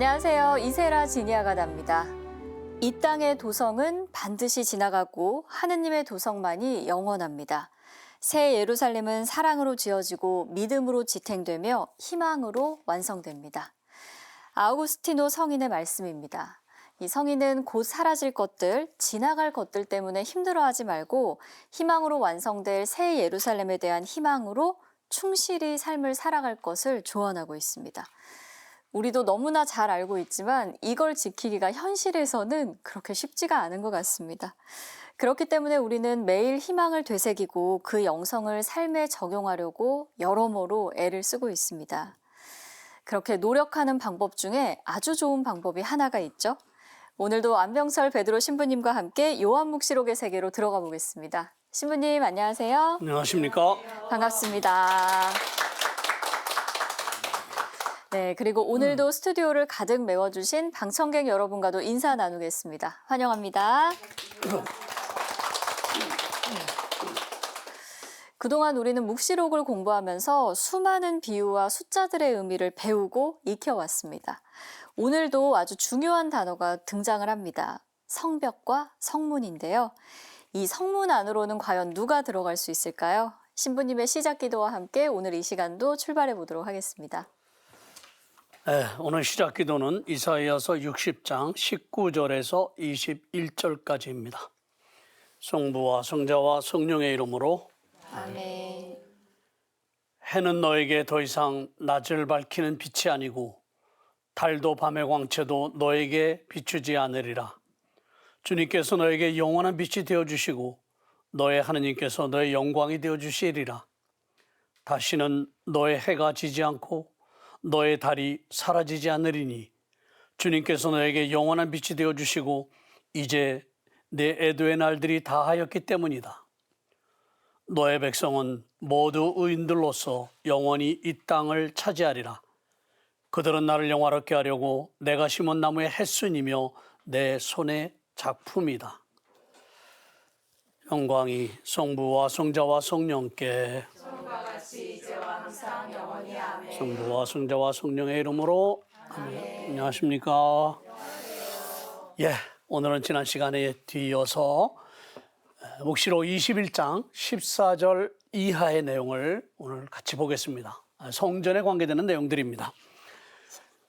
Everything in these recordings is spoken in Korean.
안녕하세요. 이세라 지니아가다입니다. 이 땅의 도성은 반드시 지나가고 하느님의 도성만이 영원합니다. 새 예루살렘은 사랑으로 지어지고 믿음으로 지탱되며 희망으로 완성됩니다. 아우구스티노 성인의 말씀입니다. 이 성인은 곧 사라질 것들, 지나갈 것들 때문에 힘들어하지 말고 희망으로 완성될 새 예루살렘에 대한 희망으로 충실히 삶을 살아갈 것을 조언하고 있습니다. 우리도 너무나 잘 알고 있지만 이걸 지키기가 현실에서는 그렇게 쉽지가 않은 것 같습니다. 그렇기 때문에 우리는 매일 희망을 되새기고 그 영성을 삶에 적용하려고 여러모로 애를 쓰고 있습니다. 그렇게 노력하는 방법 중에 아주 좋은 방법이 하나가 있죠. 오늘도 안병설 베드로 신부님과 함께 요한묵시록의 세계로 들어가 보겠습니다. 신부님 안녕하세요. 안녕하십니까? 반갑습니다. 네, 그리고 오늘도 스튜디오를 가득 메워주신 방청객 여러분과도 인사 나누겠습니다. 환영합니다. 그동안 우리는 묵시록을 공부하면서 수많은 비유와 숫자들의 의미를 배우고 익혀왔습니다. 오늘도 아주 중요한 단어가 등장을 합니다. 성벽과 성문인데요. 이 성문 안으로는 과연 누가 들어갈 수 있을까요? 신부님의 시작 기도와 함께 오늘 이 시간도 출발해 보도록 하겠습니다. 네, 오늘 시작 기도는 이사야서 60장 19절에서 21절까지입니다. 성부와 성자와 성령의 이름으로 아멘. 해는 너에게 더 이상 낮을 밝히는 빛이 아니고 달도 밤의 광채도 너에게 비추지 않으리라. 주님께서 너에게 영원한 빛이 되어주시고 너의 하느님께서 너의 영광이 되어주시리라. 다시는 너의 해가 지지 않고 너의 달이 사라지지 않으리니 주님께서 너에게 영원한 빛이 되어주시고 이제 내 애도의 날들이 다하였기 때문이다. 너의 백성은 모두 의인들로서 영원히 이 땅을 차지하리라. 그들은 나를 영화롭게 하려고 내가 심은 나무의 햇순이며 내 손의 작품이다. 영광이 성부와 성자와 성령께 성과 같이 이제와 항상 영원히 아멘. 성부와 성자와 성령의 이름으로 아멘. 안녕하십니까? 예, 오늘은 지난 시간에 뒤이어서 묵시록 21장 14절 이하의 내용을 오늘 같이 보겠습니다. 성전에 관계되는 내용들입니다.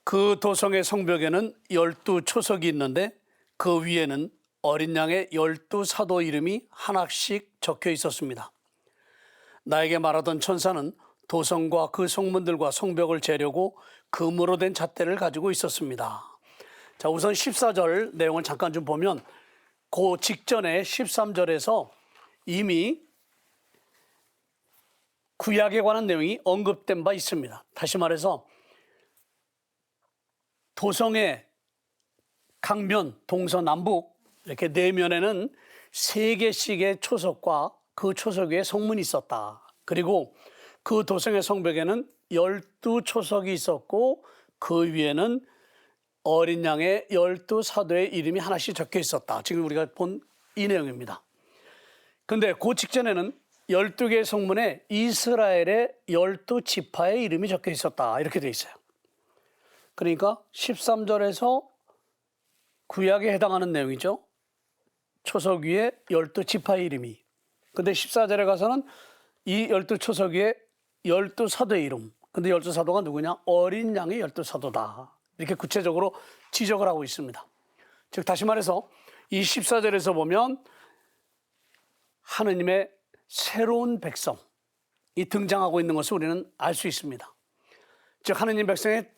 그 도성의 성벽에는 12초석이 있는데 그 위에는 어린 양의 12사도 이름이 하나씩 적혀 있었습니다. 나에게 말하던 천사는 도성과 그 성문들과 성벽을 재려고 금으로 된 잣대를 가지고 있었습니다. 자, 우선 14절 내용을 잠깐 좀 보면 그 직전에 13절에서 이미 구약에 관한 내용이 언급된 바 있습니다. 다시 말해서 도성의 강면, 동서남북 이렇게 내면에는 3개씩의 초석과 그 초석 위에 성문이 있었다. 그리고 그 도성의 성벽에는 12초석이 있었고 그 위에는 어린 양의 12사도의 이름이 하나씩 적혀 있었다. 지금 우리가 본 이 내용입니다. 그런데 그 직전에는 12개의 성문에 이스라엘의 12지파의 이름이 적혀 있었다. 이렇게 되어 있어요. 그러니까 13절에서 구약에 해당하는 내용이죠. 초석 위에 12지파의 이름이. 근데 14절에 가서는 이 12초석 위에 12사도의 이름. 근데 12사도가 누구냐? 어린 양의 12사도다. 이렇게 구체적으로 지적을 하고 있습니다. 즉 다시 말해서 이 14절에서 보면 하느님의 새로운 백성이 등장하고 있는 것을 우리는 알 수 있습니다. 즉 하느님 백성의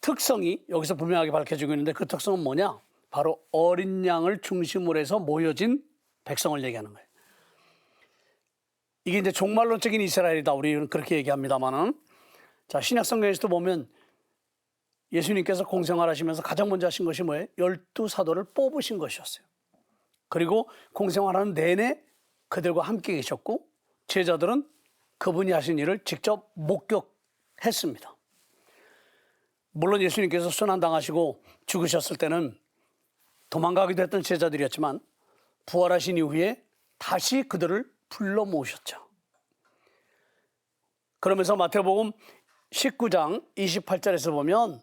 특성이 여기서 분명하게 밝혀지고 있는데 그 특성은 뭐냐? 바로 어린 양을 중심으로 해서 모여진 백성을 얘기하는 거예요. 이게 이제 종말론적인 이스라엘이다. 우리는 그렇게 얘기합니다만은 자, 신약 성경에서도 보면 예수님께서 공생활 하시면서 가장 먼저 하신 것이 뭐예요? 12사도를 뽑으신 것이었어요. 그리고 공생활하는 내내 그들과 함께 계셨고 제자들은 그분이 하신 일을 직접 목격했습니다. 물론 예수님께서 순환당하시고 죽으셨을 때는 도망가기도 했던 제자들이었지만 부활하신 이후에 다시 그들을 불러 모으셨죠. 그러면서 마태복음 19장 28절에서 보면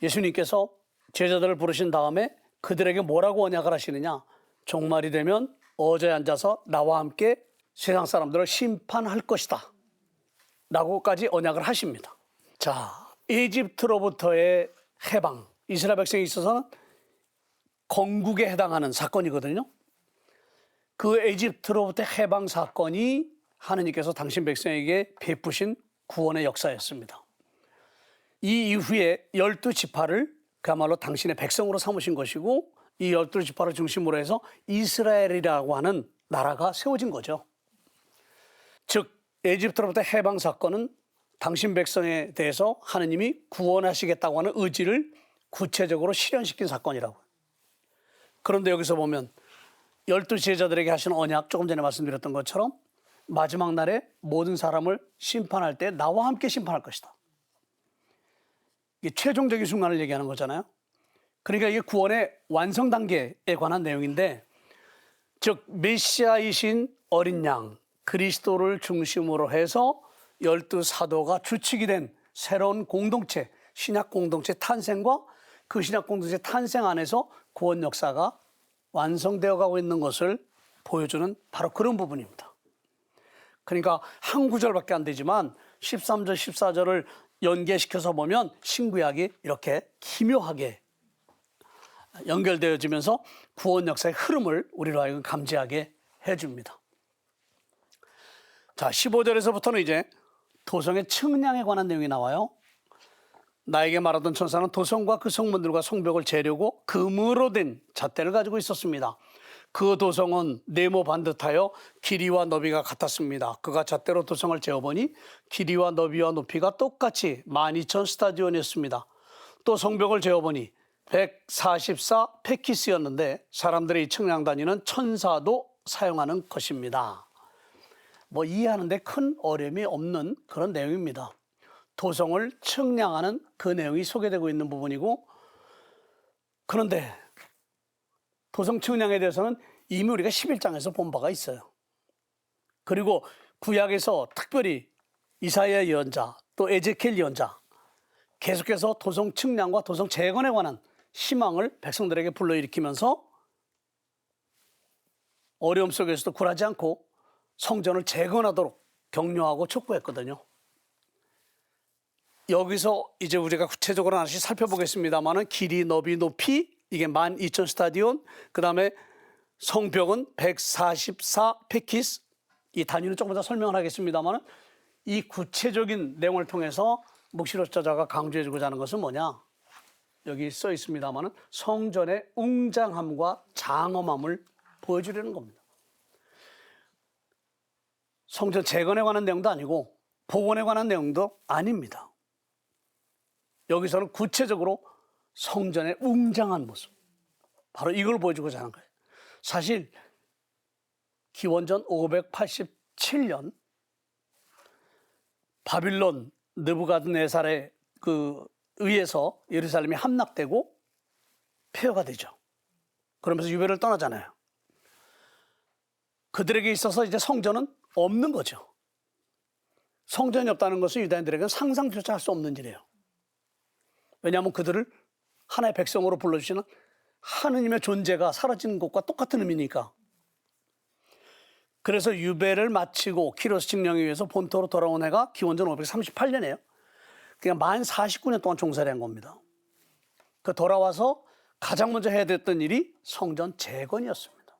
예수님께서 제자들을 부르신 다음에 그들에게 뭐라고 언약을 하시느냐? 종말이 되면 어제에 앉아서 나와 함께 세상 사람들을 심판할 것이다 라고까지 언약을 하십니다. 자, 이집트로부터의 해방, 이스라엘 백성에 있어서는 건국에 해당하는 사건이거든요. 그 이집트로부터의 해방 사건이 하느님께서 당신 백성에게 베푸신 구원의 역사였습니다. 이 이후에 12지파를 그야말로 당신의 백성으로 삼으신 것이고, 이 12지파를 중심으로 해서 이스라엘이라고 하는 나라가 세워진 거죠. 즉 에집트로부터 해방 사건은 당신 백성에 대해서 하느님이 구원하시겠다고 하는 의지를 구체적으로 실현시킨 사건이라고. 그런데 여기서 보면 12제자들에게 하신 언약, 조금 전에 말씀드렸던 것처럼 마지막 날에 모든 사람을 심판할 때 나와 함께 심판할 것이다. 이게 최종적인 순간을 얘기하는 거잖아요. 그러니까 이게 구원의 완성 단계에 관한 내용인데, 즉 메시아이신 어린 양 그리스도를 중심으로 해서 12사도가 주축이 된 새로운 공동체, 신약 공동체 탄생과 그 신약 공동체 탄생 안에서 구원 역사가 완성되어 가고 있는 것을 보여주는 바로 그런 부분입니다. 그러니까 한 구절밖에 안 되지만 13절, 14절을 연계시켜서 보면 신구약이 이렇게 기묘하게 연결되어지면서 구원 역사의 흐름을 우리로 하여금 감지하게 해줍니다. 자, 15절에서부터는 이제 도성의 측량에 관한 내용이 나와요. 나에게 말하던 천사는 도성과 그 성문들과 성벽을 재려고 금으로 된 잣대를 가지고 있었습니다. 그 도성은 네모 반듯하여 길이와 너비가 같았습니다. 그가 잣대로 도성을 재어보니 길이와 너비와 높이가 똑같이 12,000 스타디온이었습니다. 또 성벽을 재어보니 144 페키스였는데 사람들이 이 측량 단위는 천사도 사용하는 것입니다. 뭐 이해하는데 큰 어려움이 없는 그런 내용입니다. 도성을 측량하는 그 내용이 소개되고 있는 부분이고, 그런데 도성 측량에 대해서는 이미 우리가 11장에서 본 바가 있어요. 그리고 구약에서 특별히 이사야 예언자 또 에제키엘 예언자 계속해서 도성 측량과 도성 재건에 관한 희망을 백성들에게 불러일으키면서 어려움 속에서도 굴하지 않고 성전을 재건하도록 격려하고 촉구했거든요. 여기서 이제 우리가 구체적으로 하나씩 살펴보겠습니다만은 길이, 너비, 높이 이게 12,000 스타디온, 그 다음에 성벽은 144 페키스, 이 단위는 조금 더 설명을 하겠습니다만은 이 구체적인 내용을 통해서 묵시록자가 강조해주고자 하는 것은 뭐냐? 여기 써 있습니다만은 성전의 웅장함과 장엄함을 보여주려는 겁니다. 성전 재건에 관한 내용도 아니고 복원에 관한 내용도 아닙니다. 여기서는 구체적으로 성전의 웅장한 모습, 바로 이걸 보여주고자 하는 거예요. 사실 기원전 587년 바빌론 느부갓네살에 의해서 예루살렘이 함락되고 폐허가 되죠. 그러면서 유배를 떠나잖아요. 그들에게 있어서 이제 성전은 없는 거죠. 성전이 없다는 것은 유다인들에게는 상상조차 할 수 없는 일이에요. 왜냐하면 그들을 하나의 백성으로 불러주시는 하느님의 존재가 사라지는 것과 똑같은 의미니까. 그래서 유배를 마치고 키로스 칙령에 의해서 본토로 돌아온 해가 기원전 538년이에요. 그냥 만 49년 동안 종살이 한 겁니다. 그 돌아와서 가장 먼저 해야 됐던 일이 성전 재건이었습니다.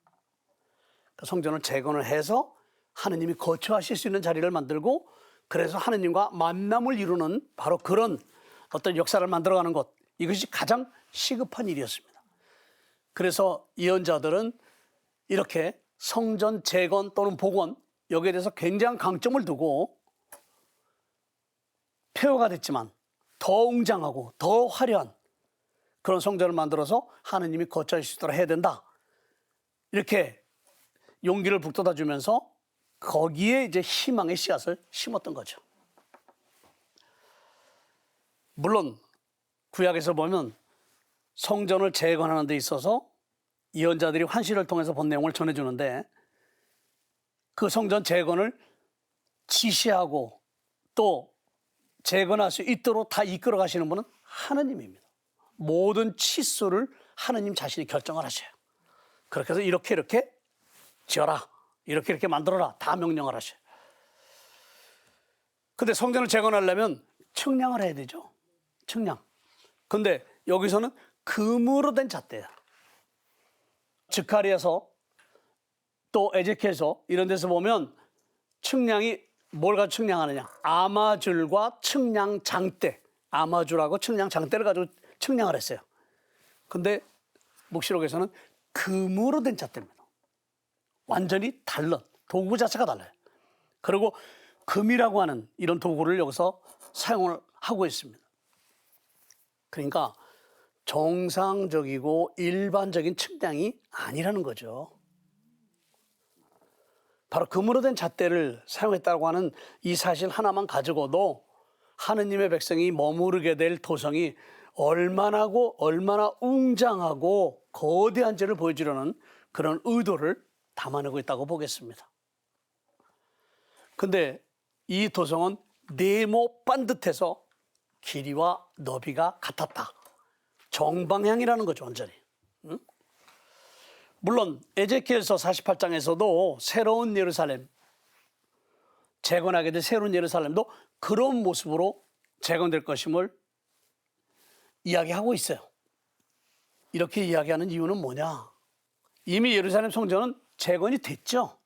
그 성전을 재건을 해서 하느님이 거처하실 수 있는 자리를 만들고, 그래서 하느님과 만남을 이루는 바로 그런 어떤 역사를 만들어가는 것, 이것이 가장 시급한 일이었습니다. 그래서 예언자들은 이렇게 성전 재건 또는 복원, 여기에 대해서 굉장한 강점을 두고 폐허가 됐지만 더 웅장하고 더 화려한 그런 성전을 만들어서 하느님이 거처할 수 있도록 해야 된다, 이렇게 용기를 북돋아 주면서 거기에 이제 희망의 씨앗을 심었던 거죠. 물론 구약에서 보면 성전을 재건하는 데 있어서 예언자들이 환시를 통해서 본 내용을 전해주는데, 그 성전 재건을 지시하고 또 재건할 수 있도록 다 이끌어 가시는 분은 하느님입니다. 모든 치수를 하느님 자신이 결정을 하셔요. 그렇게 해서 이렇게 지어라, 이렇게 만들어라, 다 명령을 하셔요. 근데 성전을 재건하려면 측량을 해야 되죠. 측량. 근데 여기서는 금으로 된 잣대야. 즈카리아서 또 에제키엘서 이런 데서 보면 측량이 뭘 가지고 측량하느냐. 아마줄과 측량 장대, 아마줄하고 측량 장대를 가지고 측량을 했어요. 근데 묵시록에서는 금으로 된 잣대입니다. 완전히 다른 도구 자체가 달라요. 그리고 금이라고 하는 이런 도구를 여기서 사용을 하고 있습니다. 그러니까 정상적이고 일반적인 측량이 아니라는 거죠. 바로 금으로 된 잣대를 사용했다고 하는 이 사실 하나만 가지고도 하느님의 백성이 머무르게 될 도성이 얼마나 웅장하고 거대한지를 보여주려는 그런 의도를 담아내고 있다고 보겠습니다. 근데 이 도성은 네모 반듯해서 길이와 너비가 같았다. 정방향이라는 거죠, 완전히. 응? 물론 에제키엘서 48장에서도 새로운 예루살렘, 재건하게 될 새로운 예루살렘도 그런 모습으로 재건될 것임을 이야기하고 있어요. 이렇게 이야기하는 이유는 뭐냐? 이미 예루살렘 성전은 재건이 됐죠.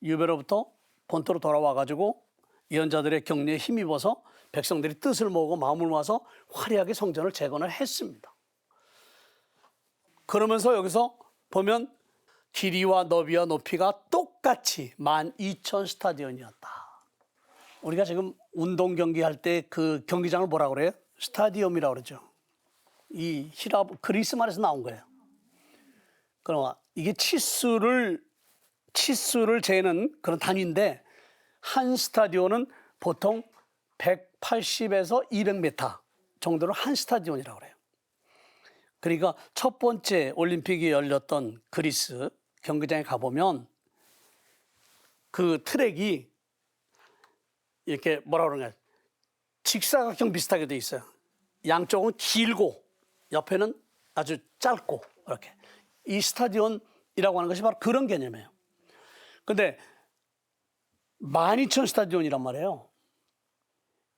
유배로부터 본토로 돌아와가지고 예언자들의 격려에 힘입어서 백성들이 뜻을 모으고 마음을 모아서 화려하게 성전을 재건을 했습니다. 그러면서 여기서 보면 길이와 너비와 높이가 똑같이 12,000 스타디온이었다. 우리가 지금 운동 경기 할 때 그 경기장을 뭐라고 그래요? 스타디움이라고 그러죠. 이 그리스 말에서 나온 거예요. 그럼 이게 치수를 재는 그런 단위인데 한 스타디온은 보통 180에서 200m 정도를 한 스타디온이라고 그래요. 그러니까 첫 번째 올림픽이 열렸던 그리스 경기장에 가보면 그 트랙이 이렇게 뭐라 그러냐, 직사각형 비슷하게 돼 있어요. 양쪽은 길고 옆에는 아주 짧고 이렇게. 이 스타디온이라고 하는 것이 바로 그런 개념이에요. 근데 12,000 스타디온이란 말이에요.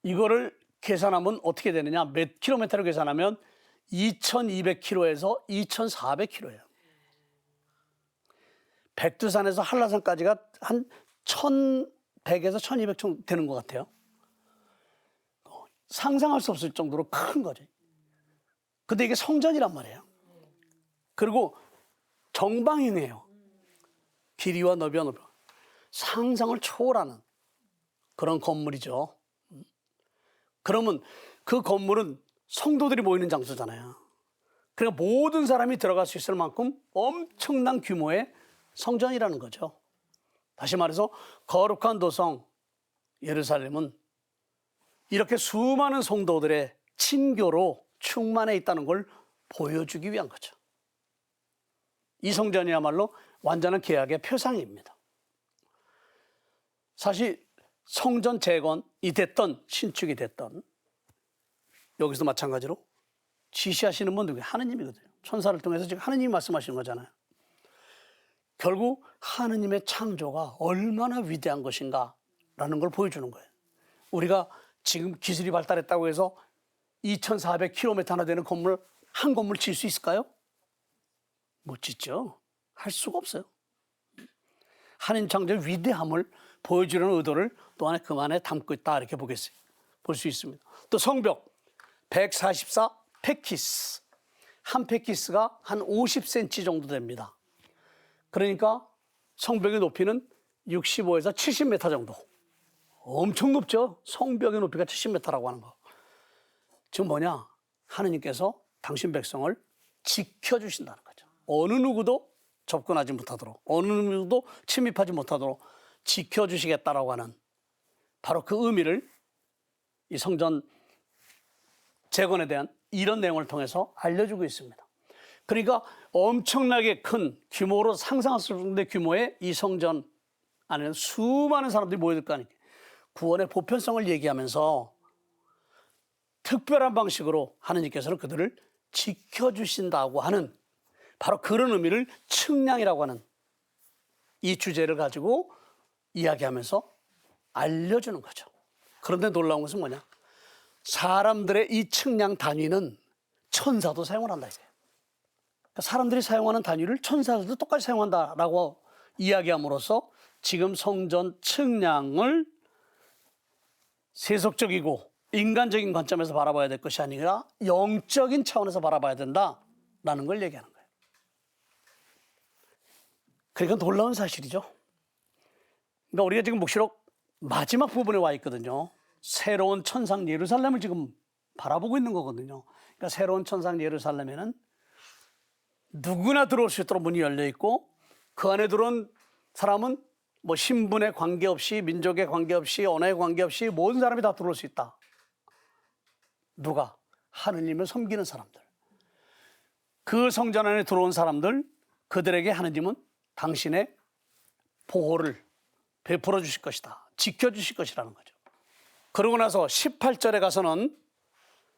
이거를 계산하면 어떻게 되느냐, 몇 킬로미터로 계산하면 2,200km에서 2,400km예요. 백두산에서 한라산까지가 한 1,100에서 1,200 정도 되는 것 같아요. 상상할 수 없을 정도로 큰 거죠. 근데 이게 성전이란 말이에요. 그리고 정방향이에요. 길이와 너비와 높이. 상상을 초월하는 그런 건물이죠. 그러면 그 건물은 성도들이 모이는 장소잖아요. 그러니까 모든 사람이 들어갈 수 있을 만큼 엄청난 규모의 성전이라는 거죠. 다시 말해서 거룩한 도성 예루살렘은 이렇게 수많은 성도들의 친교로 충만해 있다는 걸 보여주기 위한 거죠. 이 성전이야말로 완전한 계약의 표상입니다. 사실 성전 재건이 됐던 신축이 됐던 여기서 마찬가지로 지시하시는 분 누구예요? 하느님이거든요. 천사를 통해서 지금 하느님이 말씀하시는 거잖아요. 결국 하느님의 창조가 얼마나 위대한 것인가라는 걸 보여주는 거예요. 우리가 지금 기술이 발달했다고 해서 2,400km나 되는 건물 한 건물 질 수 있을까요? 못 짓죠. 할 수가 없어요. 하느님 창조의 위대함을 보여주려는 의도를 또 안에 그 안에 담고 있다, 이렇게 볼 수 있습니다. 또 성벽 144 페키스, 한 페키스가 한 50cm 정도 됩니다. 그러니까 성벽의 높이는 65에서 70m 정도. 엄청 높죠. 성벽의 높이가 70m라고 하는 거. 지금 뭐냐? 하느님께서 당신 백성을 지켜주신다는 거죠. 어느 누구도 접근하지 못하도록, 어느 누구도 침입하지 못하도록 지켜주시겠다라고 하는 바로 그 의미를 이 성전 재건에 대한 이런 내용을 통해서 알려주고 있습니다. 그러니까 엄청나게 큰 규모로 상상할 수 없는 규모의 이 성전 안에는 수많은 사람들이 모여들 거 아닙니까? 구원의 보편성을 얘기하면서 특별한 방식으로 하느님께서는 그들을 지켜주신다고 하는 바로 그런 의미를 측량이라고 하는 이 주제를 가지고 이야기하면서 알려주는 거죠. 그런데 놀라운 것은 뭐냐? 사람들의 이 측량 단위는 천사도 사용을 한다 이거예요. 그러니까 사람들이 사용하는 단위를 천사들도 똑같이 사용한다라고 이야기함으로써 지금 성전 측량을 세속적이고 인간적인 관점에서 바라봐야 될 것이 아니라 영적인 차원에서 바라봐야 된다라는 걸 얘기하는 거예요. 그러니까 놀라운 사실이죠. 그러니까 우리가 지금 묵시록 마지막 부분에 와 있거든요. 새로운 천상 예루살렘을 지금 바라보고 있는 거거든요. 그러니까 새로운 천상 예루살렘에는 누구나 들어올 수 있도록 문이 열려 있고 그 안에 들어온 사람은 뭐 신분에 관계없이 민족에 관계없이 언어에 관계없이 모든 사람이 다 들어올 수 있다. 누가? 하느님을 섬기는 사람들. 그 성전 안에 들어온 사람들, 그들에게 하느님은 당신의 보호를 베풀어 주실 것이다. 지켜주실 것이라는 거죠. 그러고 나서 18절에 가서는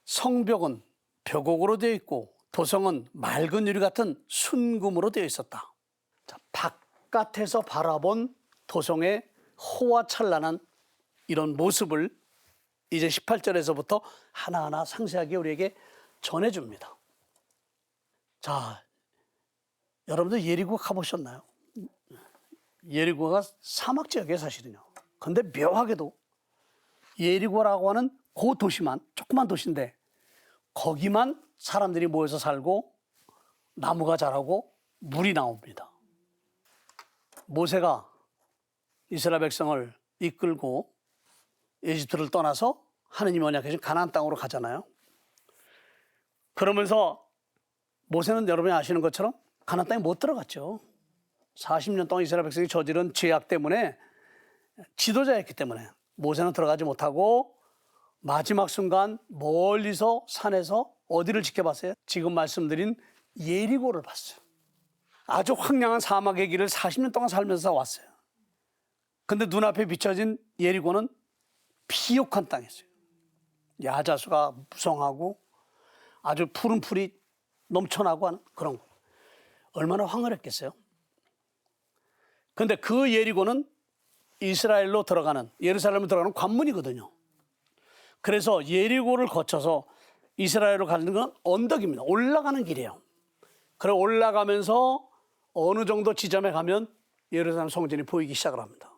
성벽은 벽옥으로 되어 있고 도성은 맑은 유리 같은 순금으로 되어 있었다. 자, 바깥에서 바라본 도성의 호화찬란한 이런 모습을 이제 18절에서부터 하나하나 상세하게 우리에게 전해줍니다. 자, 여러분들 예리고 가보셨나요? 예리고가 사막 지역이에요, 사실은요. 근데 묘하게도 예리고라고 하는 그 도시만, 조그만 도시인데 거기만 사람들이 모여서 살고 나무가 자라고 물이 나옵니다. 모세가 이스라엘 백성을 이끌고 에집트를 떠나서 하느님이 언약하신 가나안 땅으로 가잖아요. 그러면서 모세는 여러분이 아시는 것처럼 가나안 땅에 못 들어갔죠. 40년 동안 이스라엘 백성이 저지른 죄악 때문에 지도자였기 때문에 모세는 들어가지 못하고 마지막 순간 멀리서 산에서 어디를 지켜봤어요? 지금 말씀드린 예리고를 봤어요. 아주 황량한 사막의 길을 40년 동안 살면서 왔어요. 근데 눈앞에 비춰진 예리고는 비옥한 땅이었어요. 야자수가 무성하고 아주 푸른 풀이 넘쳐나고 하는 그런 거. 얼마나 황홀했겠어요? 근데 그 예리고는 이스라엘로 들어가는, 예루살렘으로 들어가는 관문이거든요. 그래서 예리고를 거쳐서 이스라엘로 가는 건 언덕입니다. 올라가는 길이에요. 그래 올라가면서 어느 정도 지점에 가면 예루살렘 성전이 보이기 시작을 합니다.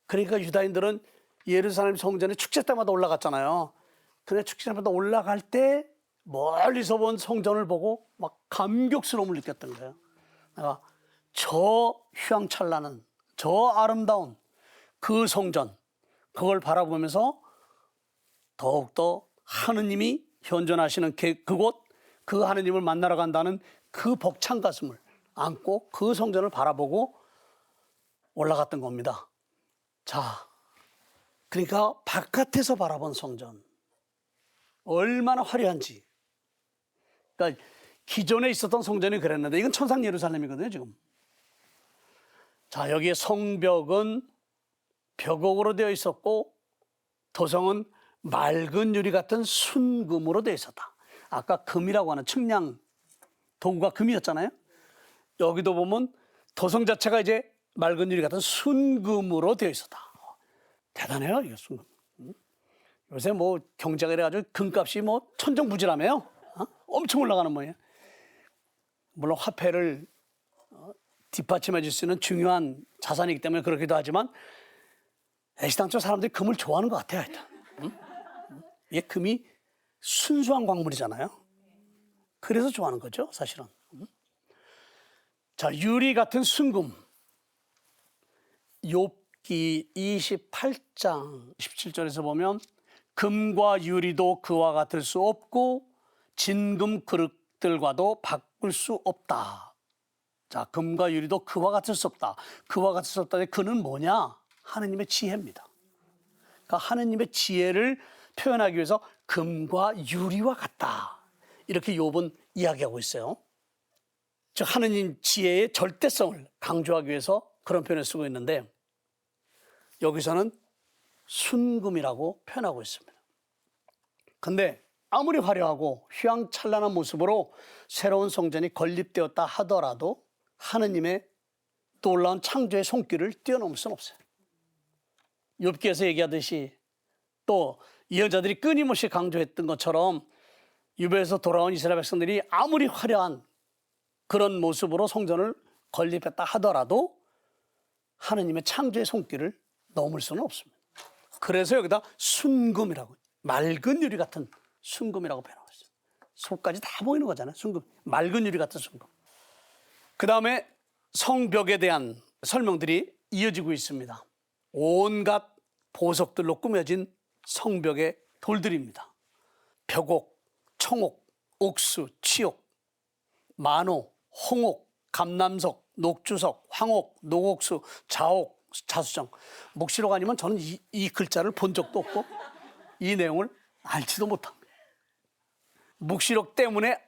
그러니까 유다인들은 예루살렘 성전에 축제 때마다 올라갔잖아요. 근데 축제 때마다 올라갈 때 멀리서 본 성전을 보고 막 감격스러움을 느꼈던 거예요. 내가 저 휘황찬란한, 저 아름다운 그 성전, 그걸 바라보면서 더욱더 하느님이 현존하시는 그곳, 그 하느님을 만나러 간다는 그 벅찬 가슴을 안고 그 성전을 바라보고 올라갔던 겁니다. 자, 그러니까 바깥에서 바라본 성전 얼마나 화려한지. 그러니까 기존에 있었던 성전이 그랬는데 이건 천상 예루살렘이거든요, 지금. 자, 여기에 성벽은 벽옥으로 되어 있었고 도성은 맑은 유리 같은 순금으로 되어 있었다. 아까 금이라고 하는 측량 도구가 금이었잖아요. 여기도 보면 도성 자체가 이제 맑은 유리 같은 순금으로 되어 있었다. 대단해요, 이거 순금. 요새 뭐 경제가 이래가지고 금값이 뭐 천정부지라며요. 엄청 올라가는 모양이에요. 물론 화폐를 뒷받침해 줄 수 있는 중요한 자산이기 때문에 그렇기도 하지만 애시당초 사람들이 금을 좋아하는 것 같아요, 일단. 이게 금이 순수한 광물이잖아요. 그래서 좋아하는 거죠, 사실은. 자, 유리 같은 순금. 욥기 28장 17절에서 보면 금과 유리도 그와 같을 수 없고 진금 그릇들과도 바꿀 수 없다. 자, 금과 유리도 그와 같을 수 없다. 그와 같을 수 없다. 그는 뭐냐? 하느님의 지혜입니다. 그러니까 하느님의 지혜를 표현하기 위해서 금과 유리와 같다. 이렇게 욥은 이야기하고 있어요. 즉 하느님 지혜의 절대성을 강조하기 위해서 그런 표현을 쓰고 있는데 여기서는 순금이라고 표현하고 있습니다. 근데 아무리 화려하고 휘황찬란한 모습으로 새로운 성전이 건립되었다 하더라도 하느님의 놀라운 창조의 손길을 뛰어넘을 수는 없어요. 욥기에서 얘기하듯이 또 예언자들이 끊임없이 강조했던 것처럼 유배에서 돌아온 이스라엘 백성들이 아무리 화려한 그런 모습으로 성전을 건립했다 하더라도 하느님의 창조의 손길을 넘을 수는 없습니다. 그래서 여기다 순금이라고, 맑은 유리 같은 순금이라고 표현하고 있어요. 속까지 다 보이는 거잖아요. 순금, 맑은 유리 같은 순금. 그 다음에 성벽에 대한 설명들이 이어지고 있습니다. 온갖 보석들로 꾸며진 성벽의 돌들입니다. 벽옥, 청옥, 옥수, 치옥, 만호, 홍옥, 감남석, 녹주석, 황옥, 녹옥수, 자옥, 자수정. 묵시록 아니면 저는 이 글자를 본 적도 없고 이 내용을 알지도 못합니다. 묵시록 때문에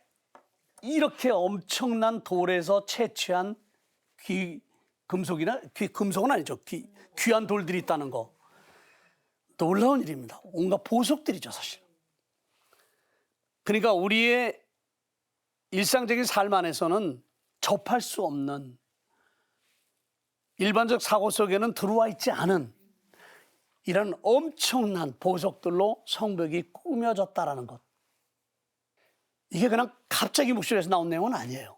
이렇게 엄청난 돌에서 채취한 금속은 아니죠. 귀한 돌들이 있다는 거. 놀라운 일입니다. 온갖 보석들이죠, 사실. 그러니까 우리의 일상적인 삶 안에서는 접할 수 없는 일반적 사고 속에는 들어와 있지 않은 이런 엄청난 보석들로 성벽이 꾸며졌다라는 것. 이게 그냥 갑자기 묵시록에서 나온 내용은 아니에요.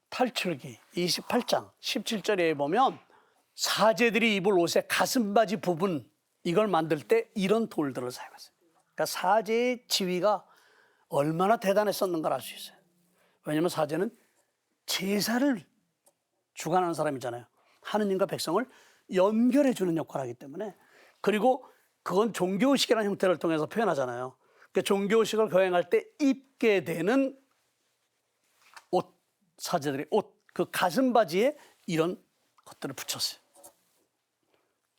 탈출기 28장 17절에 보면 사제들이 입을 옷의 가슴바지 부분 이걸 만들 때 이런 돌들을 사용했어요. 그러니까 사제의 지위가 얼마나 대단했었는가를 알 수 있어요. 왜냐하면 사제는 제사를 주관하는 사람이잖아요. 하느님과 백성을 연결해 주는 역할을 하기 때문에. 그리고 그건 종교의식이라는 형태를 통해서 표현하잖아요. 그러니까 종교의식을 거행할 때 입게 되는 옷, 사제들의 옷, 그 가슴바지에 이런 것들을 붙였어요.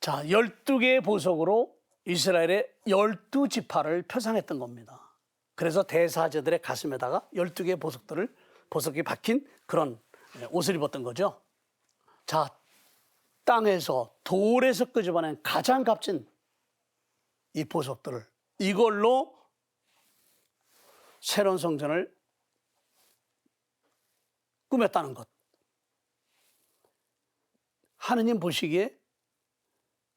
자, 12개의 보석으로 이스라엘의 12지파를 표상했던 겁니다. 그래서 대사제들의 가슴에다가 12개의 보석이 박힌 그런 옷을 입었던 거죠. 자, 땅에서 돌에서 끄집어낸 가장 값진 이 보석들을 이걸로 새로운 성전을 꾸몄다는 것. 하느님 보시기에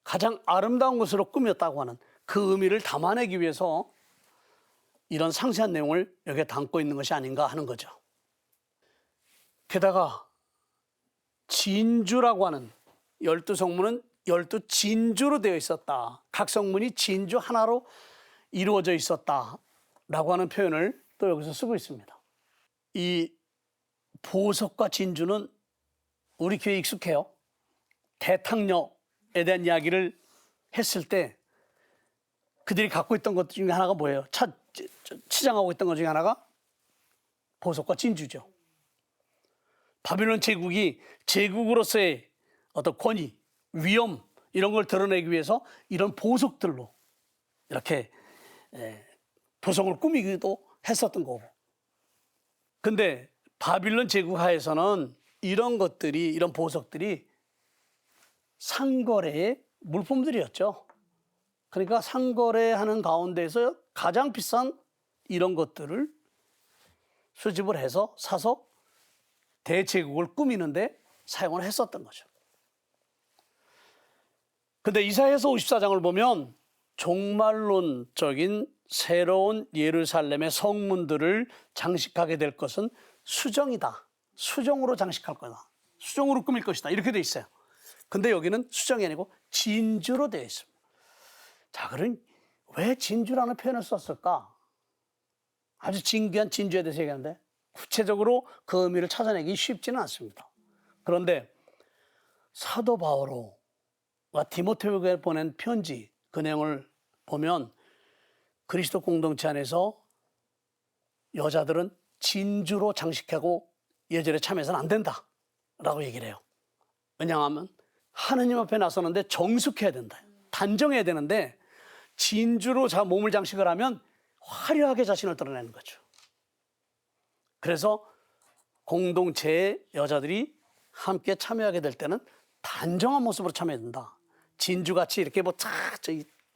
가장 아름다운 것으로 꾸몄다고 하는 그 의미를 담아내기 위해서 이런 상세한 내용을 여기에 담고 있는 것이 아닌가 하는 거죠. 게다가 진주라고 하는 12성문은 12진주로 되어 있었다. 각 성문이 진주 하나로 이루어져 있었다라고 하는 표현을 또 여기서 쓰고 있습니다. 이 보석과 진주는 우리 교회에 익숙해요. 대탕녀에 대한 이야기를 했을 때 그들이 갖고 있던 것 중에 하나가 뭐예요? 치장하고 있던 것 중에 하나가 보석과 진주죠. 바빌론 제국이 제국으로서의 어떤 권위, 위엄 이런 걸 드러내기 위해서 이런 보석들로 이렇게 도성을 꾸미기도 했었던 거고. 근데 바빌론 제국 하에서는 이런 것들이, 이런 보석들이 상거래의 물품들이었죠. 그러니까 상거래하는 가운데서 가장 비싼 이런 것들을 수집을 해서 사서 대제국을 꾸미는데 사용을 했었던 거죠. 근데 이사야서 54장을 보면 종말론적인 새로운 예루살렘의 성문들을 장식하게 될 것은 수정이다. 수정으로 장식할 거다. 수정으로 꾸밀 것이다. 이렇게 돼 있어요. 근데 여기는 수정이 아니고 진주로 되어 있습니다. 자, 그럼 왜 진주라는 표현을 썼을까? 아주 진귀한 진주에 대해서 얘기하는데 구체적으로 그 의미를 찾아내기 쉽지는 않습니다. 그런데 사도 바오로가 디모데후서에 보낸 편지 그 내용을 보면 그리스도 공동체 안에서 여자들은 진주로 장식하고 예절에 참여해서는 안 된다라고 얘기를 해요. 왜냐하면 하느님 앞에 나서는데 정숙해야 된다. 단정해야 되는데 진주로 몸을 장식을 하면 화려하게 자신을 드러내는 거죠. 그래서 공동체의 여자들이 함께 참여하게 될 때는 단정한 모습으로 참여해야 된다. 진주같이 이렇게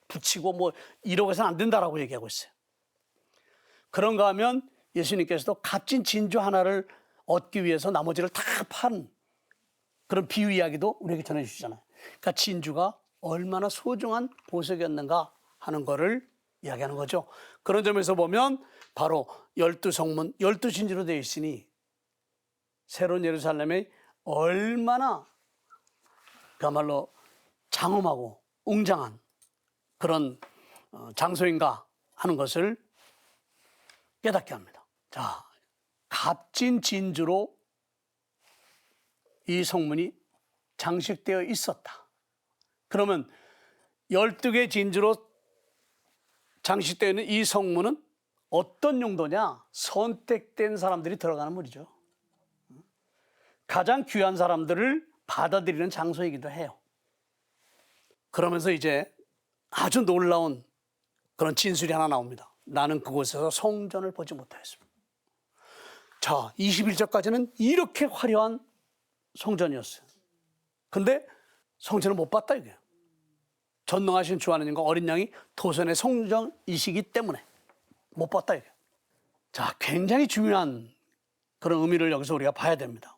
붙이고 이러고 해서는 안 된다라고 얘기하고 있어요. 그런가 하면 예수님께서도 값진 진주 하나를 얻기 위해서 나머지를 다 판 그런 비유 이야기도 우리에게 전해주시잖아요. 그러니까 진주가 얼마나 소중한 보석이었는가 하는 거를 이야기하는 거죠. 그런 점에서 보면 바로 12성문, 12진주로 되어 있으니 새로운 예루살렘이 얼마나 그야말로 장엄하고 웅장한 그런 장소인가 하는 것을 깨닫게 합니다. 자, 값진 진주로 이 성문이 장식되어 있었다. 그러면 12개 진주로 장식되어 있는 이 성문은 어떤 용도냐? 선택된 사람들이 들어가는 문이죠. 가장 귀한 사람들을 받아들이는 장소이기도 해요. 그러면서 이제 아주 놀라운 그런 진술이 하나 나옵니다. 나는 그곳에서 성전을 보지 못하였습니다. 자, 21절까지는 이렇게 화려한 성전이었어요. 근데 성전을 못 봤다 이거예요. 전능하신 주 하나님과 어린 양이 도선의 성전이시기 때문에 못 봤다 이거예요. 자, 굉장히 중요한 그런 의미를 여기서 우리가 봐야 됩니다.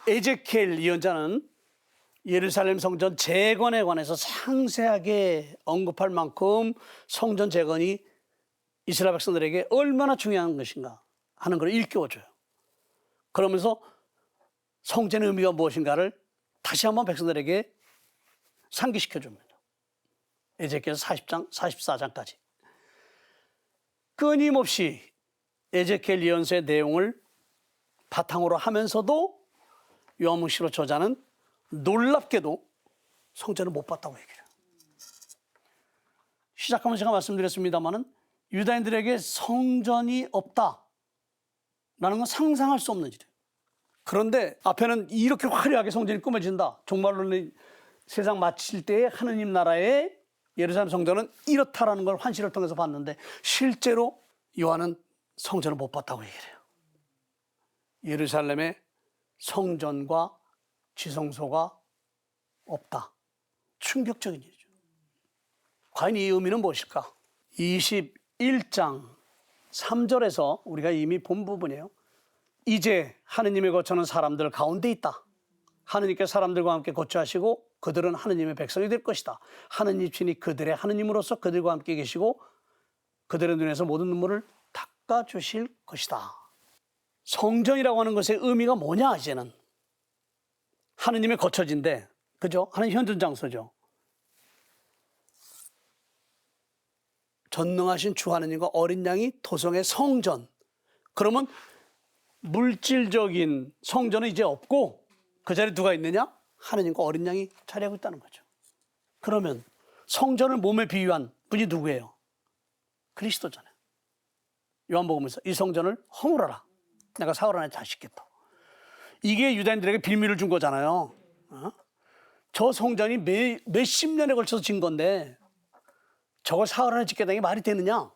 에제키엘 예언자는 예루살렘 성전 재건에 관해서 상세하게 언급할 만큼 성전 재건이 이스라엘 백성들에게 얼마나 중요한 것인가 하는 걸 일깨워줘요. 그러면서 성전의 의미가 무엇인가를 다시 한번 백성들에게 상기시켜줍니다. 에제키엘 40장, 44장까지. 끊임없이 에제키엘 예언서의 내용을 바탕으로 하면서도 요한복음식으로 저자는 놀랍게도 성전을 못 봤다고 얘기해요. 시작하면서 제가 말씀드렸습니다마는 유다인들에게 성전이 없다라는 건 상상할 수 없는 일이에요. 그런데 앞에는 이렇게 화려하게 성전이 꾸며진다. 종말론의 세상 마칠 때의 하느님 나라의 예루살렘 성전은 이렇다라는 걸 환시를 통해서 봤는데 실제로 요한은 성전을 못 봤다고 얘기를 해요. 예루살렘의 성전과 지성소가 없다. 충격적인 일이죠. 과연 이 의미는 무엇일까? 21장 3절에서 우리가 이미 본 부분이에요. 이제 하느님의 거처는 사람들 가운데 있다. 하느님께서 사람들과 함께 거처하시고 그들은 하느님의 백성이 될 것이다. 하느님 친히 그들의 하느님으로서 그들과 함께 계시고 그들의 눈에서 모든 눈물을 닦아주실 것이다. 성전이라고 하는 것의 의미가 뭐냐 이제는. 하느님의 거처지인데, 그죠? 하느님 현존 장소죠. 전능하신 주 하느님과 어린 양이 도성의 성전. 그러면 물질적인 성전은 이제 없고 그 자리에 누가 있느냐? 하느님과 어린 양이 자리하고 있다는 거죠. 그러면 성전을 몸에 비유한 분이 누구예요? 그리스도잖아요. 요한복음에서 이 성전을 허물어라. 내가 사흘 안에 다시 짓겠다. 이게 유다인들에게 빌미를 준 거잖아요. 저 성전이 몇십 년에 걸쳐서 진 건데 저걸 사흘 안에 짓겠다는 게 말이 되느냐?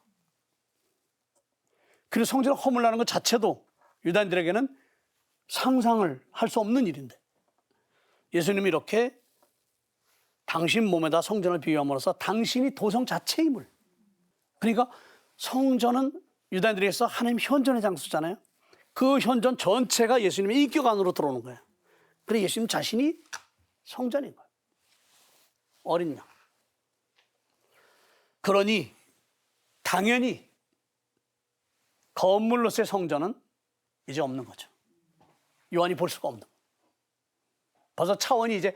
그리고 성전을 허물라는 것 자체도 유다인들에게는 상상을 할 수 없는 일인데 예수님이 이렇게 당신 몸에다 성전을 비유함으로써 당신이 도성 자체임을, 그러니까 성전은 유다인들에게서 하나님 현존의 장소잖아요. 그 현존 전체가 예수님의 인격 안으로 들어오는 거예요. 그래서 예수님 자신이 성전인 거예요. 어린 양. 그러니 당연히 건물로서의 성전은 이제 없는 거죠. 요한이 볼 수가 없는 거예요. 벌써 차원이 이제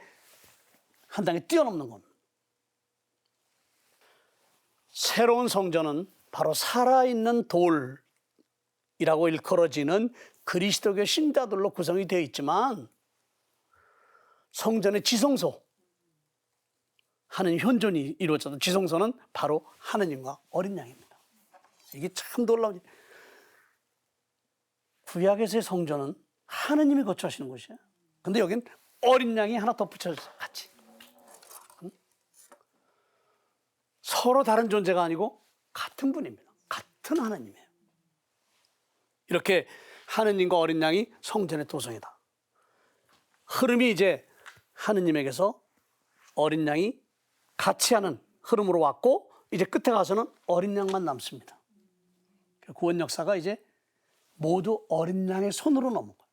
한 단계 뛰어넘는 겁니다. 새로운 성전은 바로 살아있는 돌이라고 일컬어지는 그리스도교 신자들로 구성이 되어 있지만 성전의 지성소, 하느님 현존이 이루어져서 지성소는 바로 하느님과 어린 양입니다. 이게 참 놀라운 일이에요. 구약에서의 성전은 하느님이 거처하시는 곳이에요. 근데 여긴 어린 양이 하나 덧붙여서 같이. 서로 다른 존재가 아니고 같은 분입니다. 같은 하느님이에요. 이렇게 하느님과 어린 양이 성전의 도성이다. 흐름이 이제 하느님에게서 어린 양이 같이 하는 흐름으로 왔고 이제 끝에 가서는 어린 양만 남습니다. 구원 역사가 이제 모두 어린 양의 손으로 넘은 거예요.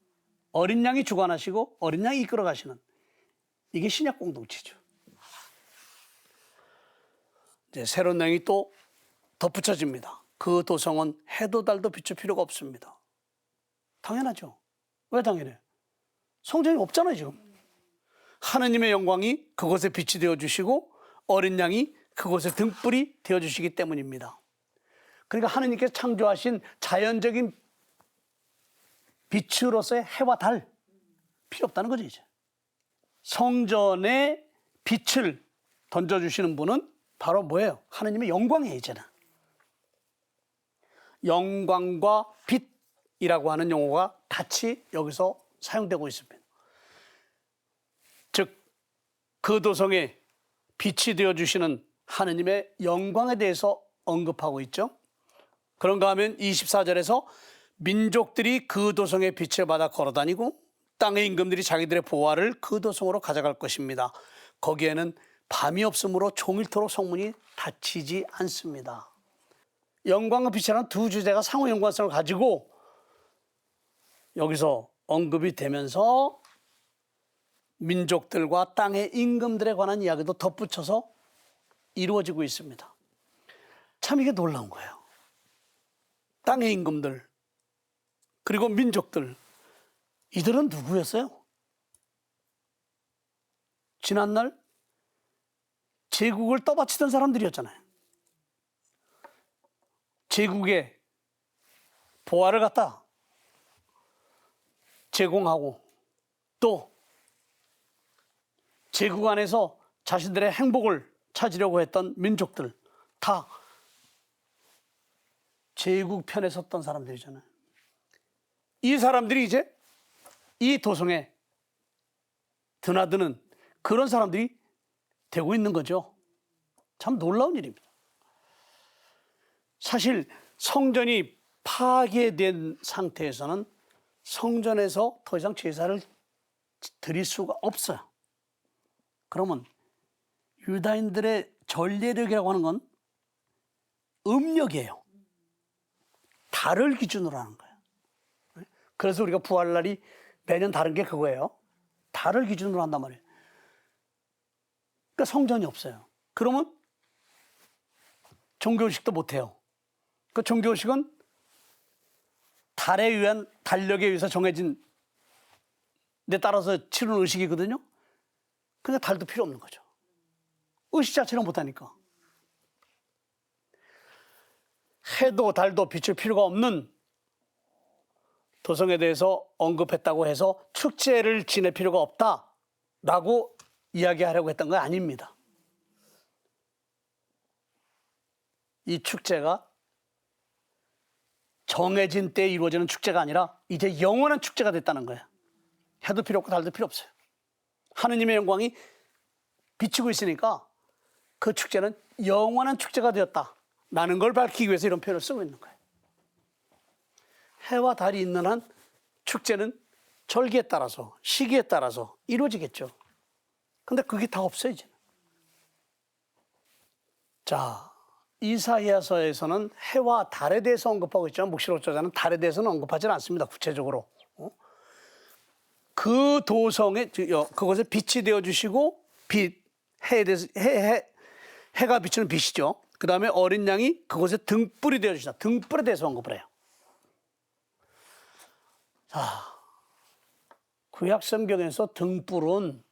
어린 양이 주관하시고 어린 양이 이끌어 가시는, 이게 신약 공동체죠. 이제 새로운 내용이 또 덧붙여집니다. 그 도성은 해도 달도 비출 필요가 없습니다. 당연하죠. 왜 당연해요? 성전이 없잖아요, 지금. 하느님의 영광이 그곳에 빛이 되어주시고 어린 양이 그곳에 등불이 되어주시기 때문입니다. 그러니까 하느님께서 창조하신 자연적인 빛으로서의 해와 달 필요 없다는 거죠, 이제. 성전에 빛을 던져주시는 분은 바로 뭐예요? 하느님의 영광이에요, 이제는. 영광과 빛이라고 하는 용어가 같이 여기서 사용되고 있습니다. 즉, 그 도성에 빛이 되어주시는 하느님의 영광에 대해서 언급하고 있죠. 그런가 하면 24절에서 민족들이 그 도성의 빛을 받아 걸어다니고 땅의 임금들이 자기들의 보화를 그 도성으로 가져갈 것입니다. 거기에는 밤이 없으므로 종일토록 성문이 닫히지 않습니다. 영광과 빛이라는 두 주제가 상호 연관성을 가지고 여기서 언급이 되면서 민족들과 땅의 임금들에 관한 이야기도 덧붙여서 이루어지고 있습니다. 참 이게 놀라운 거예요. 땅의 임금들 그리고 민족들, 이들은 누구였어요? 지난날 제국을 떠받치던 사람들이었잖아요. 제국에 보화를 갖다 제공하고 또 제국 안에서 자신들의 행복을 찾으려고 했던 민족들, 다 제국 편에 섰던 사람들이잖아요. 이 사람들이 이제 이 도성에 드나드는 그런 사람들이 되고 있는 거죠. 참 놀라운 일입니다. 사실 성전이 파괴된 상태에서는 성전에서 더 이상 제사를 드릴 수가 없어요. 그러면 유다인들의 전례력이라고 하는 건 음력이에요. 달을 기준으로 하는 거예요. 그래서 우리가 부활날이 매년 다른 게 그거예요. 달을 기준으로 한단 말이에요. 그러니까 성전이 없어요. 그러면 종교의식도 못해요. 그 종교의식은 달에 의한 달력에 의해서 정해진 데 따라서 치르는 의식이거든요. 근데 달도 필요 없는 거죠. 의식 자체를 못하니까. 해도 달도 비출 필요가 없는 도성에 대해서 언급했다고 해서 축제를 지낼 필요가 없다라고 이야기하려고 했던 건 아닙니다. 이 축제가 정해진 때에 이루어지는 축제가 아니라 이제 영원한 축제가 됐다는 거예요. 해도 필요 없고 달도 필요 없어요. 하느님의 영광이 비치고 있으니까 그 축제는 영원한 축제가 되었다라는 걸 밝히기 위해서 이런 표현을 쓰고 있는 거예요. 해와 달이 있는 한 축제는 절기에 따라서 시기에 따라서 이루어지겠죠. 근데 그게 다 없어요, 이제는. 자, 이사야서에서는 해와 달에 대해서 언급하고 있지만 묵시록 저자는 달에 대해서는 언급하지는 않습니다, 구체적으로. 그 도성에, 그것에 빛이 되어주시고, 해에 대해서, 해가 비추는 빛이죠. 그 다음에 어린 양이 그것에 등불이 되어주시다. 등불에 대해서 언급을 해요. 자, 구약 성경에서 등불은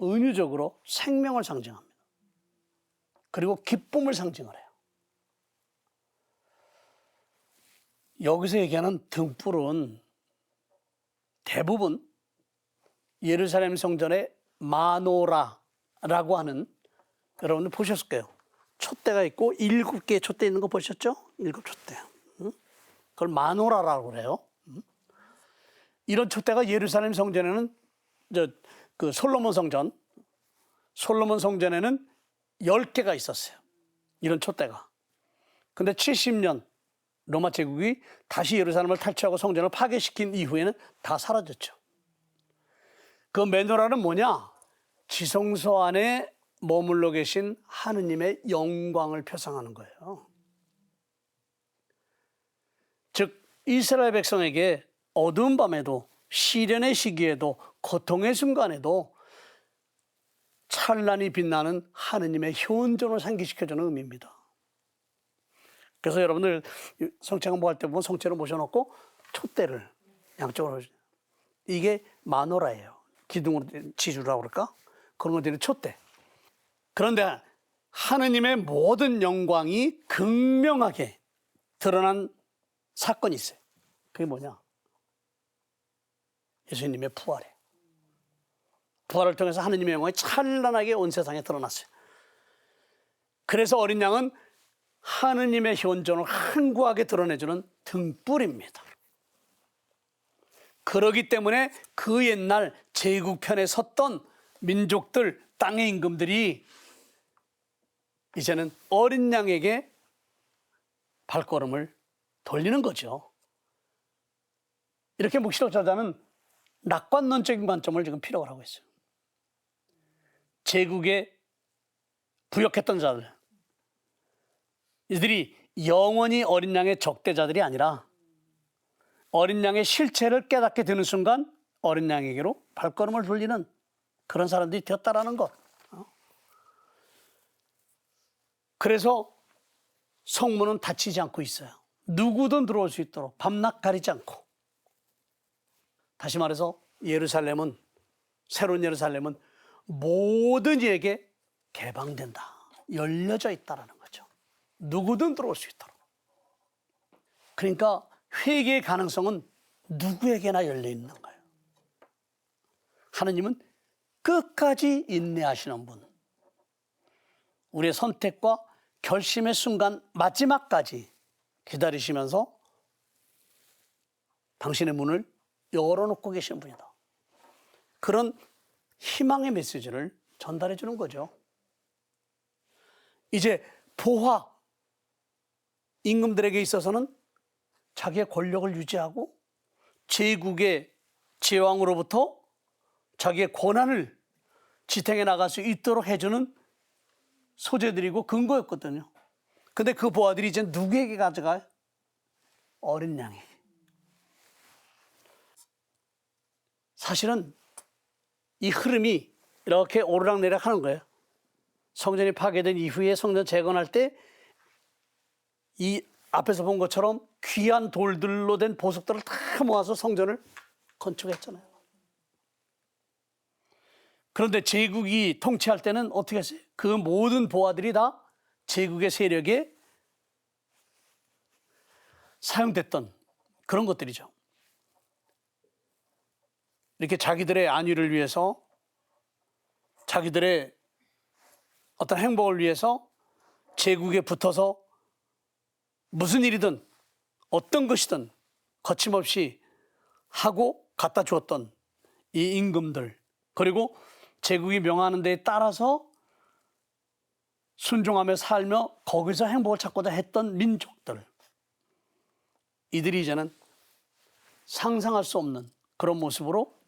은유적으로 생명을 상징합니다. 그리고 기쁨을 상징을 해요. 여기서 얘기하는 등불은 대부분 예루살렘 성전의 마노라라고 하는, 여러분들 보셨을 거예요. 촛대가 있고 7개의 촛대 있는 거 보셨죠? 7촛대. 그걸 마노라라고 그래요. 이런 촛대가 예루살렘 성전에는 그 솔로몬 성전에는 10개가 있었어요. 이런 촛대가. 근데 70년 로마 제국이 다시 예루살렘을 탈취하고 성전을 파괴시킨 이후에는 다 사라졌죠. 그 메노라는 뭐냐? 지성소 안에 머물러 계신 하느님의 영광을 표상하는 거예요. 이스라엘 백성에게 어두운 밤에도 시련의 시기에도 고통의 순간에도 찬란히 빛나는 하느님의 현존을 상기시켜주는 의미입니다. 그래서 여러분들 성체 공부할 때 보면 성체를 모셔놓고 촛대를 양쪽으로, 이게 마노라예요. 기둥으로 된 지주라고 그럴까? 그런 것들이 촛대. 그런데 하느님의 모든 영광이 극명하게 드러난 사건이 있어요. 그게 뭐냐? 예수님의 부활이에요. 부활을 통해서 하느님의 영광이 찬란하게 온 세상에 드러났어요. 그래서 어린 양은 하느님의 현존을 한구하게 드러내주는 등불입니다. 그러기 때문에 그 옛날 제국편에 섰던 민족들, 땅의 임금들이 이제는 어린 양에게 발걸음을 돌리는 거죠. 이렇게 묵시록 저자는 낙관론적인 관점을 지금 필요로 하고 있어요. 제국에 부역했던 자들, 이들이 영원히 어린 양의 적대자들이 아니라 어린 양의 실체를 깨닫게 되는 순간 어린 양에게로 발걸음을 돌리는 그런 사람들이 되었다라는 것. 그래서 성문은 닫히지 않고 있어요. 누구든 들어올 수 있도록 밤낮 가리지 않고. 다시 말해서 예루살렘은, 새로운 예루살렘은 모든 이에게 개방된다, 열려져 있다라는 거죠. 누구든 들어올 수 있도록. 그러니까 회개의 가능성은 누구에게나 열려 있는 거예요. 하느님은 끝까지 인내하시는 분. 우리의 선택과 결심의 순간 마지막까지 기다리시면서 당신의 문을 열어놓고 계신 분이다. 그런 희망의 메시지를 전달해 주는 거죠. 이제 보화, 임금들에게 있어서는 자기의 권력을 유지하고 제국의 제왕으로부터 자기의 권한을 지탱해 나갈 수 있도록 해주는 소재들이고 근거였거든요. 근데 그 보화들이 이제 누구에게 가져가요? 어린 양에게. 사실은 이 흐름이 이렇게 오르락내리락 하는 거예요. 성전이 파괴된 이후에 성전 재건할 때 이 앞에서 본 것처럼 귀한 돌들로 된 보석들을 다 모아서 성전을 건축했잖아요. 그런데 제국이 통치할 때는 어떻게 했어요? 그 모든 보화들이 다 제국의 세력에 사용됐던 그런 것들이죠. 이렇게 자기들의 안위를 위해서, 자기들의 어떤 행복을 위해서 제국에 붙어서 무슨 일이든 어떤 것이든 거침없이 하고 갖다 주었던 이 임금들, 그리고 제국이 명하는 데에 따라서 순종하며 살며 거기서 행복을 찾고자 했던 민족들, 이들이 이제는 상상할 수 없는 그런 모습으로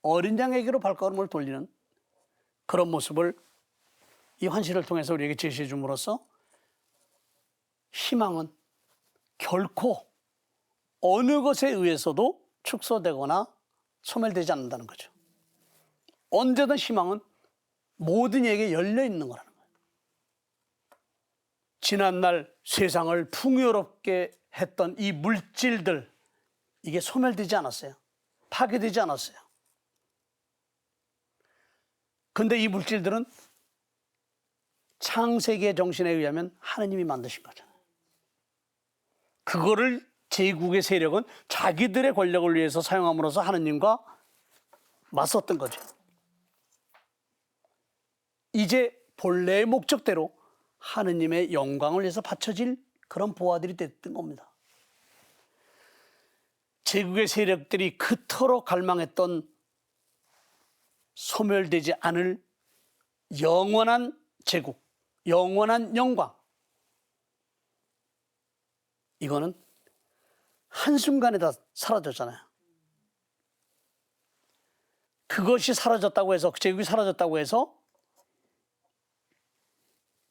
어린 양에게로 발걸음을 돌리는 그런 모습을 이 환시를 통해서 우리에게 제시해 줌으로써 희망은 결코 어느 것에 의해서도 축소되거나 소멸되지 않는다는 거죠. 언제든 희망은 모든 이에게 열려 있는 거라는 거예요. 지난날 세상을 풍요롭게 했던 이 물질들, 이게 소멸되지 않았어요. 파괴되지 않았어요. 근데 이 물질들은 창세기의 정신에 의하면 하느님이 만드신 거잖아요. 그거를 제국의 세력은 자기들의 권력을 위해서 사용함으로써 하느님과 맞섰던 거죠. 이제 본래의 목적대로 하느님의 영광을 위해서 바쳐질 그런 보화들이 됐던 겁니다. 제국의 세력들이 그토록 갈망했던 소멸되지 않을 영원한 제국, 영원한 영광, 이거는 한순간에 다 사라졌잖아요. 그것이 사라졌다고 해서, 제국이 사라졌다고 해서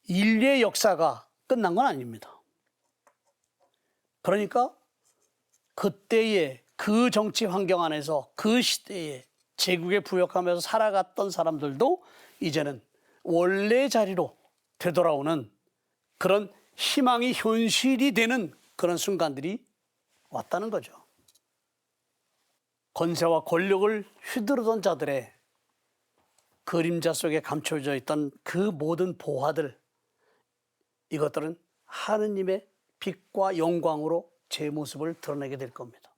인류의 역사가 끝난 건 아닙니다. 그러니까 그때의 그 정치 환경 안에서 그 시대에 제국에 부역하면서 살아갔던 사람들도 이제는 원래 자리로 되돌아오는 그런 희망이 현실이 되는 그런 순간들이 왔다는 거죠. 권세와 권력을 휘두르던 자들의 그림자 속에 감춰져 있던 그 모든 보화들, 이것들은 하느님의 빛과 영광으로 제 모습을 드러내게 될 겁니다.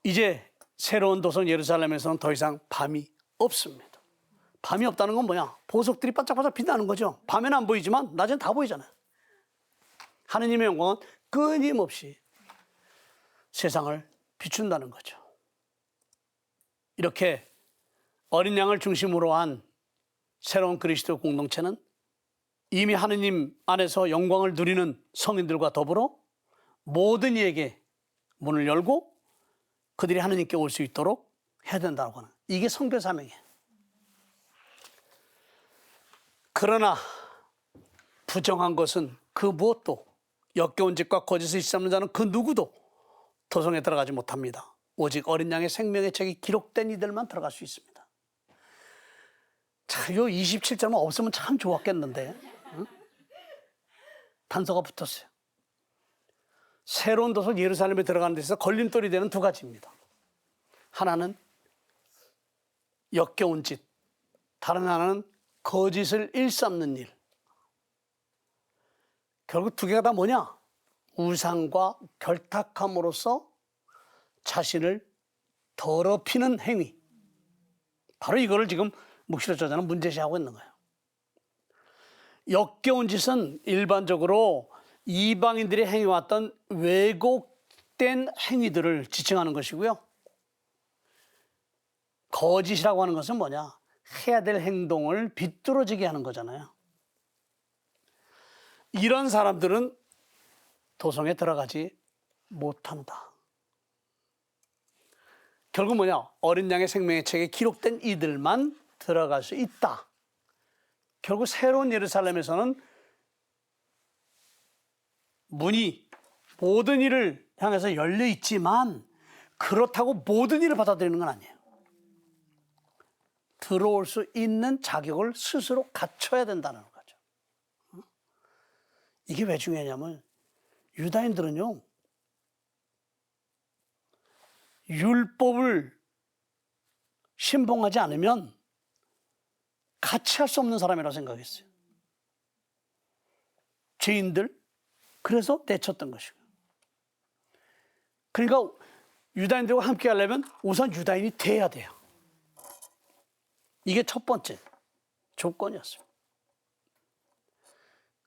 이제 새로운 도성 예루살렘에서는 더 이상 밤이 없습니다. 밤이 없다는 건 뭐냐? 보석들이 반짝반짝 빛나는 거죠. 밤에는 안 보이지만 낮엔 다 보이잖아요. 하느님의 영광은 끊임없이 세상을 비춘다는 거죠. 이렇게 어린 양을 중심으로 한 새로운 그리스도 공동체는 이미 하느님 안에서 영광을 누리는 성인들과 더불어 모든 이에게 문을 열고 그들이 하느님께 올 수 있도록 해야 된다고 하는, 이게 성교 사명이에요. 그러나 부정한 것은 그 무엇도, 역겨운 짓과 거짓을 일삼는 자는 그 누구도 도성에 들어가지 못합니다. 오직 어린 양의 생명의 책이 기록된 이들만 들어갈 수 있습니다. 자, 요 27절만 없으면 참 좋았겠는데, 응? 단서가 붙었어요. 새로운 도성 예루살렘에 들어가는 데서 걸림돌이 되는 두 가지입니다. 하나는 역겨운 짓, 다른 하나는 거짓을 일삼는 일. 결국 두 개가 다 뭐냐? 우상과 결탁함으로써 자신을 더럽히는 행위. 바로 이거를 지금 묵시로 저자는 문제시하고 있는 거예요. 역겨운 짓은 일반적으로 이방인들이 행해왔던 왜곡된 행위들을 지칭하는 것이고요. 거짓이라고 하는 것은 뭐냐? 해야 될 행동을 비뚤어지게 하는 거잖아요. 이런 사람들은 도성에 들어가지 못한다. 결국 뭐냐? 어린 양의 생명의 책에 기록된 이들만 들어갈 수 있다. 결국 새로운 예루살렘에서는 문이 모든 일을 향해서 열려 있지만 그렇다고 모든 일을 받아들이는 건 아니에요. 들어올 수 있는 자격을 스스로 갖춰야 된다는 거죠. 이게 왜 중요하냐면 유다인들은요, 율법을 신봉하지 않으면 같이 할 수 없는 사람이라고 생각했어요. 죄인들, 그래서 내쳤던 것이고. 그러니까 유다인들과 함께 하려면 우선 유다인이 돼야 돼요. 이게 첫 번째 조건이었어요.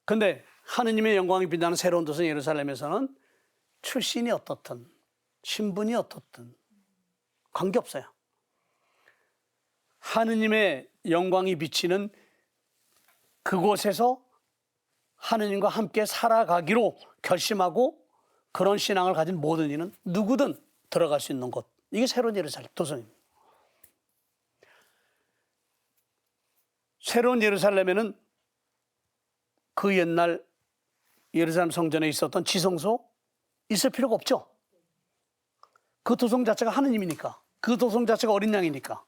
그런데 하느님의 영광이 빛나는 새로운 도성 예루살렘에서는 출신이 어떻든 신분이 어떻든 관계없어요. 하느님의 영광이 비치는 그곳에서 하느님과 함께 살아가기로 결심하고 그런 신앙을 가진 모든 이는 누구든 들어갈 수 있는 곳. 이게 새로운 예루살렘 도성입니다. 새로운 예루살렘에는 그 옛날 예루살렘 성전에 있었던 지성소 있을 필요가 없죠. 그 도성 자체가 하느님이니까, 그 도성 자체가 어린 양이니까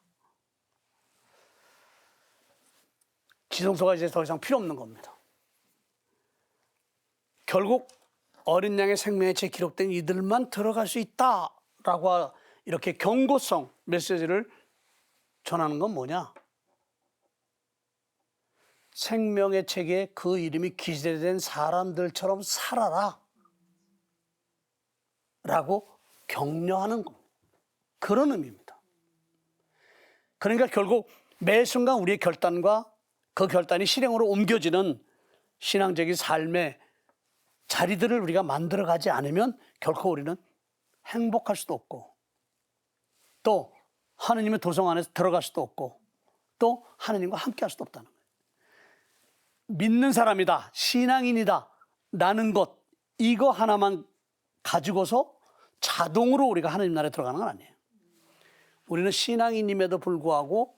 지성소가 이제 더 이상 필요 없는 겁니다. 결국 어린 양의 생명의 책에 기록된 이들만 들어갈 수 있다라고 이렇게 경고성 메시지를 전하는 건 뭐냐? 생명의 책에 그 이름이 기재된 사람들처럼 살아라 라고 격려하는 겁니다. 그런 의미입니다. 그러니까 결국 매 순간 우리의 결단과 그 결단이 실행으로 옮겨지는 신앙적인 삶의 자리들을 우리가 만들어가지 않으면 결코 우리는 행복할 수도 없고, 또 하느님의 도성 안에 들어갈 수도 없고, 또 하느님과 함께 할 수도 없다는 거예요. 믿는 사람이다, 신앙인이다 라는 것, 이거 하나만 가지고서 자동으로 우리가 하느님 나라에 들어가는 건 아니에요. 우리는 신앙인임에도 불구하고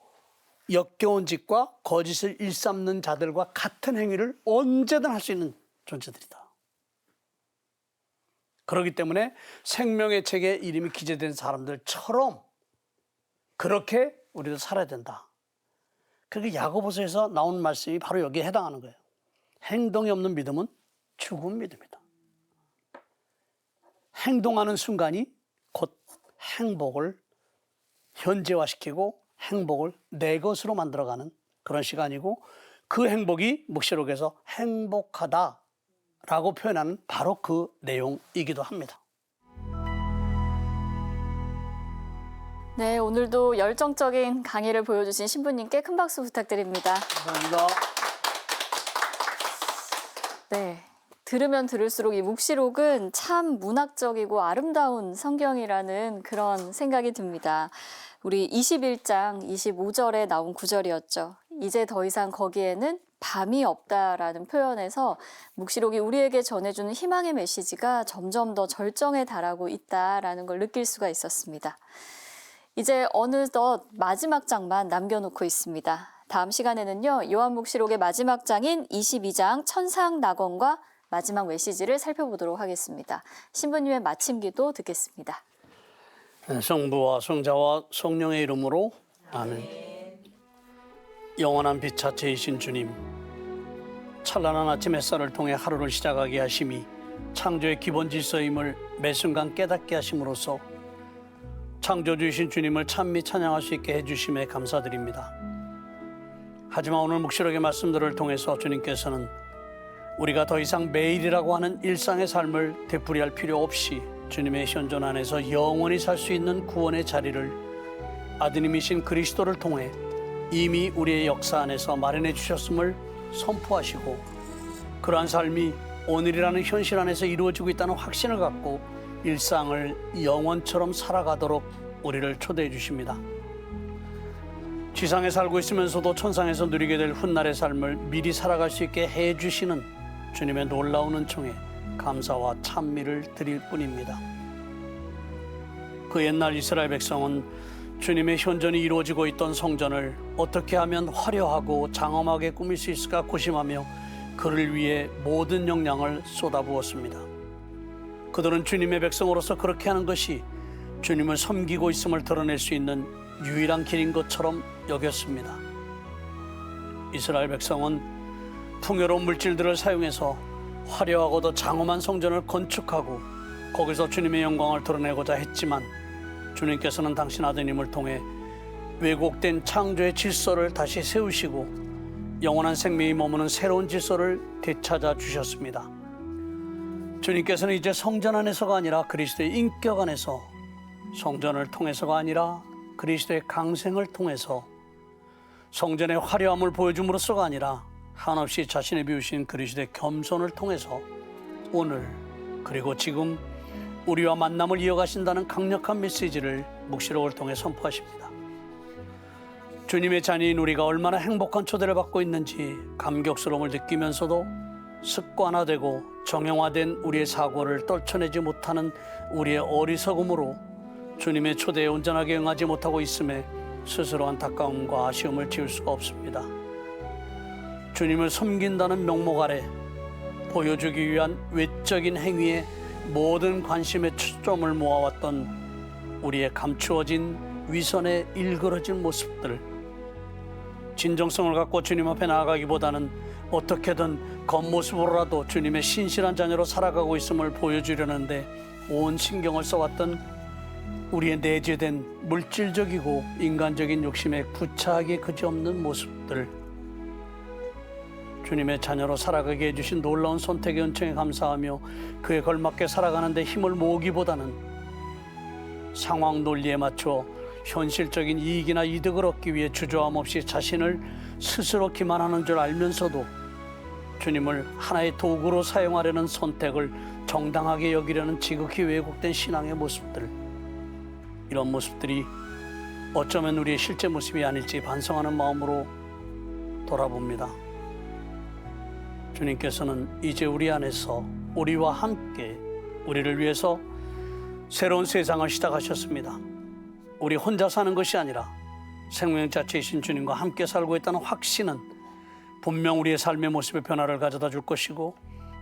역겨운 짓과 거짓을 일삼는 자들과 같은 행위를 언제든 할 수 있는 존재들이다. 그렇기 때문에 생명의 책에 이름이 기재된 사람들처럼 그렇게 우리도 살아야 된다. 그게 야고보서에서 나온 말씀이 바로 여기에 해당하는 거예요. 행동이 없는 믿음은 죽은 믿음이다. 행동하는 순간이 곧 행복을 현재화시키고 행복을 내 것으로 만들어가는 그런 시간이고, 그 행복이 묵시록에서 행복하다라고 표현하는 바로 그 내용이기도 합니다. 네, 오늘도 열정적인 강의를 보여주신 신부님께 큰 박수 부탁드립니다. 감사합니다. 네, 들으면 들을수록 이 묵시록은 참 문학적이고 아름다운 성경이라는 그런 생각이 듭니다. 우리 21장 25절에 나온 구절이었죠. 이제 더 이상 거기에는 밤이 없다라는 표현에서 묵시록이 우리에게 전해주는 희망의 메시지가 점점 더 절정에 달하고 있다라는 걸 느낄 수가 있었습니다. 이제 어느덧 마지막 장만 남겨놓고 있습니다. 다음 시간에는요, 요한묵시록의 마지막 장인 22장 천상낙원과 마지막 메시지를 살펴보도록 하겠습니다. 신부님의 마침 기도 듣겠습니다. 성부와 성자와 성령의 이름으로 아멘. 영원한 빛 자체이신 주님, 찬란한 아침 햇살을 통해 하루를 시작하게 하심이 창조의 기본 질서임을 매 순간 깨닫게 하심으로써 창조주이신 주님을 찬미 찬양할 수 있게 해주심에 감사드립니다. 하지만 오늘 묵시록의 말씀들을 통해서 주님께서는 우리가 더 이상 매일이라고 하는 일상의 삶을 되풀이할 필요 없이 주님의 현존 안에서 영원히 살 수 있는 구원의 자리를 아드님이신 그리스도를 통해 이미 우리의 역사 안에서 마련해 주셨음을 선포하시고, 그러한 삶이 오늘이라는 현실 안에서 이루어지고 있다는 확신을 갖고 일상을 영원처럼 살아가도록 우리를 초대해 주십니다. 지상에 살고 있으면서도 천상에서 누리게 될 훗날의 삶을 미리 살아갈 수 있게 해 주시는 주님의 놀라운 은총에 감사와 찬미를 드릴 뿐입니다. 그 옛날 이스라엘 백성은 주님의 현존이 이루어지고 있던 성전을 어떻게 하면 화려하고 장엄하게 꾸밀 수 있을까 고심하며 그를 위해 모든 역량을 쏟아부었습니다. 그들은 주님의 백성으로서 그렇게 하는 것이 주님을 섬기고 있음을 드러낼 수 있는 유일한 길인 것처럼 여겼습니다. 이스라엘 백성은 풍요로운 물질들을 사용해서 화려하고도 장엄한 성전을 건축하고 거기서 주님의 영광을 드러내고자 했지만, 주님께서는 당신 아드님을 통해 왜곡된 창조의 질서를 다시 세우시고 영원한 생명이 머무는 새로운 질서를 되찾아 주셨습니다. 주님께서는 이제 성전 안에서가 아니라 그리스도의 인격 안에서, 성전을 통해서가 아니라 그리스도의 강생을 통해서, 성전의 화려함을 보여줌으로써가 아니라 한없이 자신을 비우신 그리스도의 겸손을 통해서 오늘 그리고 지금 우리와 만남을 이어가신다는 강력한 메시지를 묵시록을 통해 선포하십니다. 주님의 자녀인 우리가 얼마나 행복한 초대를 받고 있는지 감격스러움을 느끼면서도 습관화되고 정형화된 우리의 사고를 떨쳐내지 못하는 우리의 어리석음으로 주님의 초대에 온전하게 응하지 못하고 있음에 스스로 안타까움과 아쉬움을 지울 수가 없습니다. 주님을 섬긴다는 명목 아래 보여주기 위한 외적인 행위에 모든 관심의 초점을 모아왔던 우리의 감추어진 위선에 일그러진 모습들, 진정성을 갖고 주님 앞에 나아가기보다는 어떻게든 겉모습으로라도 주님의 신실한 자녀로 살아가고 있음을 보여주려는데 온 신경을 써왔던 우리의 내재된 물질적이고 인간적인 욕심에 구차하게 그지없는 모습들, 주님의 자녀로 살아가게 해주신 놀라운 선택의 은총에 감사하며 그에 걸맞게 살아가는 데 힘을 모으기보다는 상황 논리에 맞춰 현실적인 이익이나 이득을 얻기 위해 주저함 없이 자신을 스스로 기만하는 줄 알면서도 주님을 하나의 도구로 사용하려는 선택을 정당하게 여기려는 지극히 왜곡된 신앙의 모습들, 이런 모습들이 어쩌면 우리의 실제 모습이 아닐지 반성하는 마음으로 돌아봅니다. 주님께서는 이제 우리 안에서 우리와 함께 우리를 위해서 새로운 세상을 시작하셨습니다. 우리 혼자 사는 것이 아니라 생명 자체이신 주님과 함께 살고 있다는 확신은 분명 우리의 삶의 모습에 변화를 가져다 줄 것이고,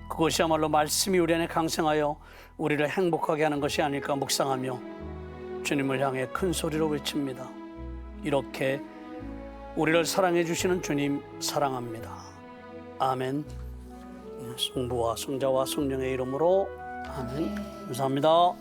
그것이야말로 말씀이 우리 안에 강성하여 우리를 행복하게 하는 것이 아닐까 묵상하며 주님을 향해 큰 소리로 외칩니다. 이렇게 우리를 사랑해 주시는 주님 사랑합니다. 아멘. 성부와 성자와 성령의 이름으로 아멘. 감사합니다.